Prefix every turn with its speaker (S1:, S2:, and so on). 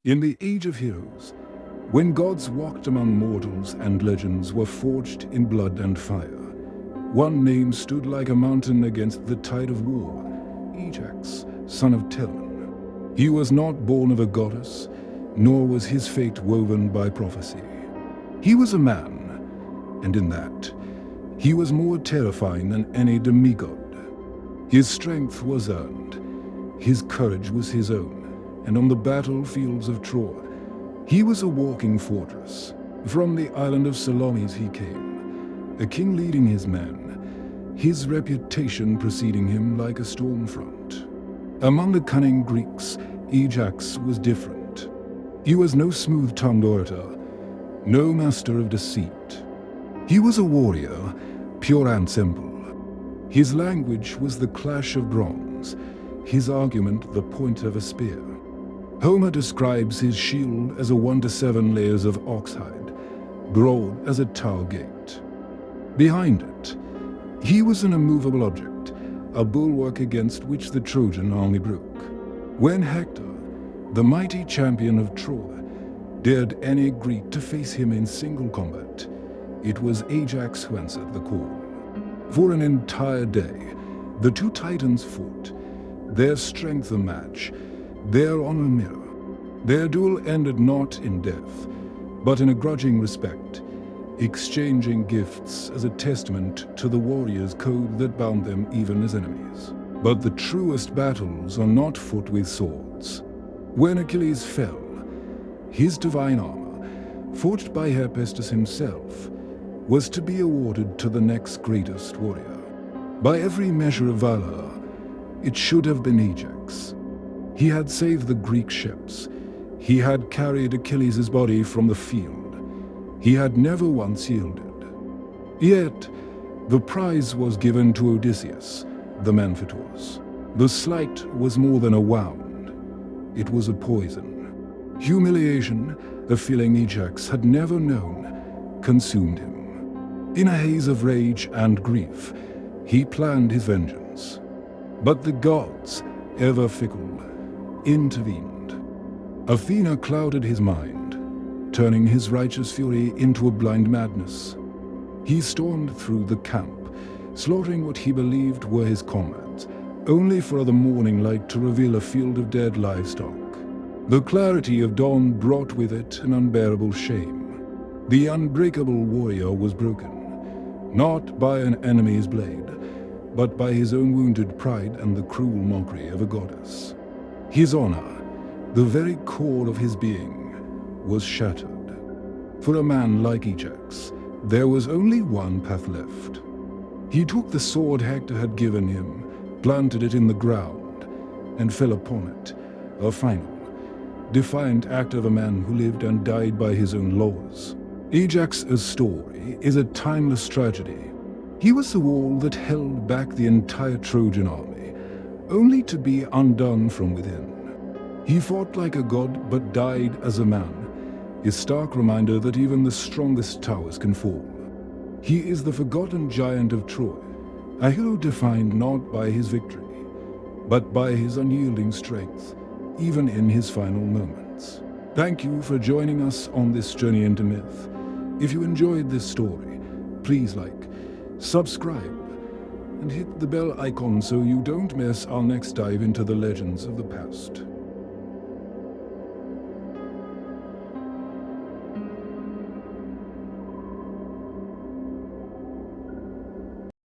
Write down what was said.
S1: In the Age of Heroes, when gods walked among mortals and legends were forged in blood and fire, one name stood like a mountain against the tide of war: Ajax, son of Telamon. He was not born of a goddess, nor was his fate woven by prophecy. He was a man, and in that, he was more terrifying than any demigod. His strength was earned, his courage was his own, and on the battlefields of Troy, he was a walking fortress. From the island of Salamis he came, a king leading his men, his reputation preceding him like a storm front. Among the cunning Greeks, Ajax was different. He was no smooth-tongued orator, no master of deceit. He was a warrior, pure and simple. His language was the clash of bronze, his argument the point of a spear. Homer describes his shield as a 1 to 7 layers of oxhide, broad as a tower gate. Behind it, he was an immovable object, a bulwark against which the Trojan army broke. When Hector, the mighty champion of Troy, dared any Greek to face him in single combat, it was Ajax who answered the call. For an entire day, the two titans fought, their strength a match, their honor mirror. Their duel ended not in death, but in a grudging respect, exchanging gifts as a testament to the warrior's code that bound them even as enemies. But the truest battles are not fought with swords. When Achilles fell, his divine armor, forged by Hephaestus himself, was to be awarded to the next greatest warrior. By every measure of valor, it should have been Ajax. He had saved the Greek ships. He had carried Achilles' body from the field. He had never once yielded. Yet, the prize was given to Odysseus, the man for tours. The slight was more than a wound. It was a poison. Humiliation, a feeling Ajax had never known, consumed him. In a haze of rage and grief, he planned his vengeance. But the gods, ever fickle, intervened. Athena clouded his mind, turning his righteous fury into a blind madness. He stormed through the camp, slaughtering what he believed were his comrades, only for the morning light to reveal a field of dead livestock. The clarity of dawn brought with it an unbearable shame. The unbreakable warrior was broken, not by an enemy's blade, but by his own wounded pride and the cruel mockery of a goddess. His honor, the very core of his being, was shattered. For a man like Ajax, there was only one path left. He took the sword Hector had given him, planted it in the ground, and fell upon it, a final, defiant act of a man who lived and died by his own laws. Ajax's story is a timeless tragedy. He was the wall that held back the entire Trojan army, only to be undone from within. He fought like a god, but died as a man, a stark reminder that even the strongest towers can fall. He is the forgotten giant of Troy, a hero defined not by his victory, but by his unyielding strength, even in his final moments. Thank you for joining us on this journey into myth. If you enjoyed this story, please like, subscribe, and hit the bell icon so you don't miss our next dive into the legends of the past.